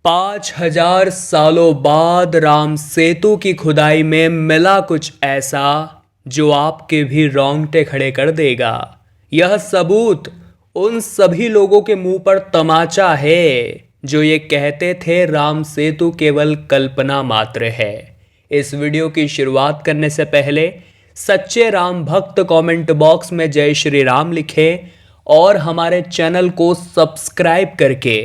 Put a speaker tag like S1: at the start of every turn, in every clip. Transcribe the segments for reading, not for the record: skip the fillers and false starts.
S1: 5000 सालों बाद राम सेतु की खुदाई में मिला कुछ ऐसा जो आपके भी रोंगटे खड़े कर देगा। यह सबूत उन सभी लोगों के मुंह पर तमाचा है जो ये कहते थे राम सेतु केवल कल्पना मात्र है। इस वीडियो की शुरुआत करने से पहले सच्चे राम भक्त कमेंट बॉक्स में जय श्री राम लिखें और हमारे चैनल को सब्सक्राइब करके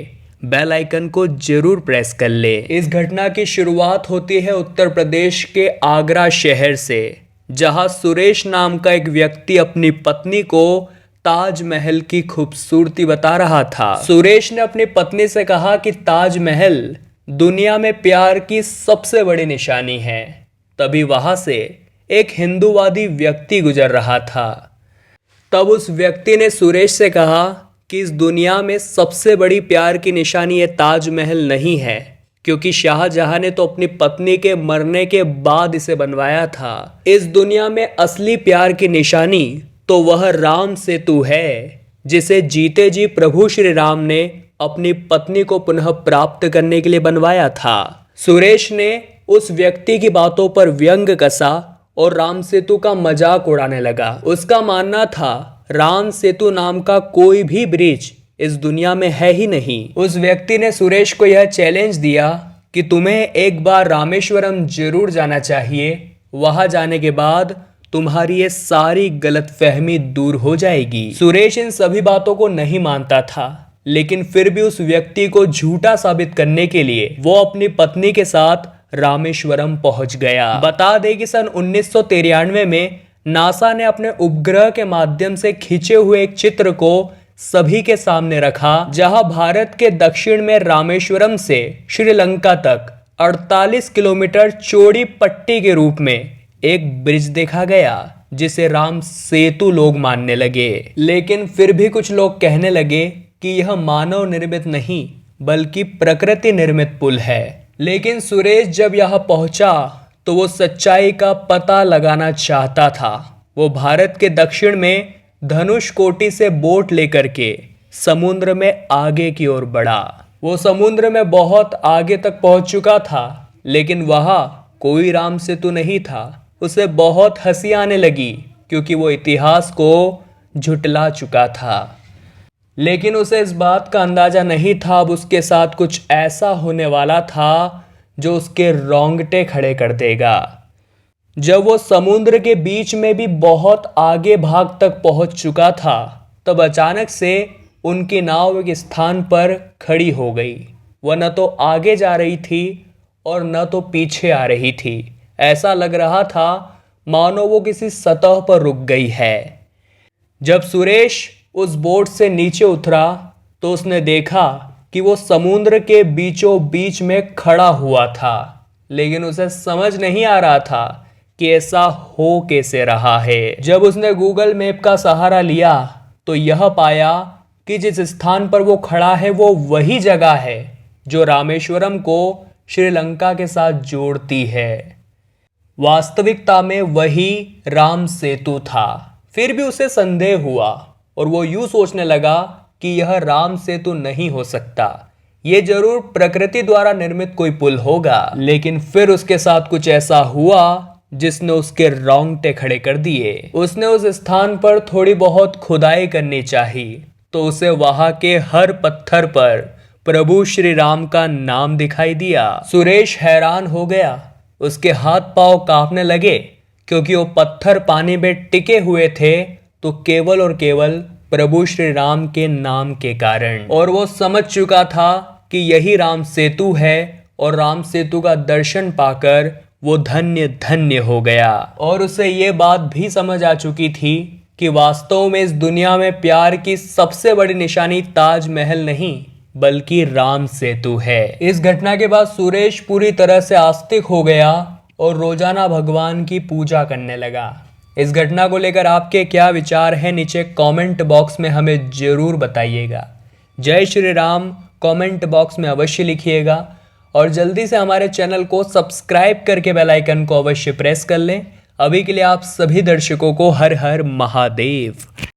S1: बेल आइकन को जरूर प्रेस कर ले। इस घटना की शुरुआत होती है उत्तर प्रदेश के आगरा शहर से, जहां सुरेश नाम का एक व्यक्ति अपनी पत्नी को ताजमहल की खूबसूरती बता रहा था। सुरेश ने अपनी पत्नी से कहा कि ताजमहल दुनिया में प्यार की सबसे बड़ी निशानी है। तभी वहां से एक हिंदूवादी व्यक्ति गुजर रहा था। तब उस व्यक्ति ने सुरेश से कहा कि इस दुनिया में सबसे बड़ी प्यार की निशानी ये ताजमहल नहीं है, क्योंकि शाहजहां ने तो अपनी पत्नी के मरने के बाद इसे बनवाया था। इस दुनिया में असली प्यार की निशानी तो वह राम सेतु है, जिसे जीते जी प्रभु श्री राम ने अपनी पत्नी को पुनः प्राप्त करने के लिए बनवाया था। सुरेश ने उस व्यक्ति की बातों पर व्यंग कसा और राम सेतु का मजाक उड़ाने लगा। उसका मानना था राम सेतु नाम का कोई भी ब्रिज इस दुनिया में है ही नहीं। उस व्यक्ति ने सुरेश को यह चैलेंज दिया कि तुम्हें एक बार रामेश्वरम जरूर जाना चाहिए। वहां जाने के बाद तुम्हारी ये सारी गलतफहमी दूर हो जाएगी। सुरेश इन सभी बातों को नहीं मानता था, लेकिन फिर भी उस व्यक्ति को झूठा साबित करने के लिए वो अपनी पत्नी के साथ रामेश्वरम पहुंच गया। बता दें कि सन 1993 में नासा ने अपने उपग्रह के माध्यम से खींचे हुए एक चित्र को सभी के सामने रखा, जहां भारत के दक्षिण में रामेश्वरम से श्रीलंका तक 48 किलोमीटर चौड़ी पट्टी के रूप में एक ब्रिज देखा गया, जिसे राम सेतु लोग मानने लगे। लेकिन फिर भी कुछ लोग कहने लगे कि यह मानव निर्मित नहीं बल्कि प्रकृति निर्मित पुल है। लेकिन सुरेश जब यहां पहुंचा तो वो सच्चाई का पता लगाना चाहता था। वो भारत के दक्षिण में धनुषकोटी से बोट लेकर के समुद्र में आगे की ओर बढ़ा। वो समुद्र में बहुत आगे तक पहुंच चुका था, लेकिन वहां कोई राम सेतु नहीं था। उसे बहुत हंसी आने लगी, क्योंकि वो इतिहास को झुटला चुका था। लेकिन उसे इस बात का अंदाजा नहीं था अब उसके साथ कुछ ऐसा होने वाला था जो उसके रोंगटे खड़े कर देगा। जब वो समुद्र के बीच में भी बहुत आगे भाग तक पहुंच चुका था, तब अचानक से उनकी नाव एक स्थान पर खड़ी हो गई। वह न तो आगे जा रही थी और न तो पीछे आ रही थी। ऐसा लग रहा था मानो वो किसी सतह पर रुक गई है। जब सुरेश उस बोट से नीचे उतरा तो उसने देखा कि वो समुद्र के बीचों बीच में खड़ा हुआ था, लेकिन उसे समझ नहीं आ रहा था कि ऐसा हो कैसे रहा है। जब उसने गूगल मैप का सहारा लिया तो यह पाया कि जिस स्थान पर वो खड़ा है वो वही जगह है जो रामेश्वरम को श्रीलंका के साथ जोड़ती है। वास्तविकता में वही राम सेतु था। फिर भी उसे संदेह हुआ और वो यूं सोचने लगा कि यह राम सेतु नहीं हो सकता, ये जरूर प्रकृति द्वारा निर्मित कोई पुल होगा। लेकिन फिर उसके साथ कुछ ऐसा हुआ जिसने उसके रोंगटे खड़े कर दिए। उसने उस स्थान पर थोड़ी बहुत खुदाई करनी चाहिए, तो उसे वहां के हर पत्थर पर प्रभु श्री राम का नाम दिखाई दिया। सुरेश हैरान हो गया। उसके हाथ पांव कांपने लगे, क्योंकि वो पत्थर पानी में टिके हुए थे तो केवल और केवल प्रभु श्री राम के नाम के कारण। और वो समझ चुका था कि यही राम सेतु है, और राम सेतु का दर्शन पाकर वो धन्य धन्य हो गया। और उसे ये बात भी समझ आ चुकी थी कि वास्तव में इस दुनिया में प्यार की सबसे बड़ी निशानी ताजमहल नहीं बल्कि राम सेतु है। इस घटना के बाद सुरेश पूरी तरह से आस्तिक हो गया और रोजाना भगवान की पूजा करने लगा। इस घटना को लेकर आपके क्या विचार हैं, नीचे कमेंट बॉक्स में हमें जरूर बताइएगा। जय श्री राम कमेंट बॉक्स में अवश्य लिखिएगा और जल्दी से हमारे चैनल को सब्सक्राइब करके बेल आइकन को अवश्य प्रेस कर लें। अभी के लिए आप सभी दर्शकों को हर हर महादेव।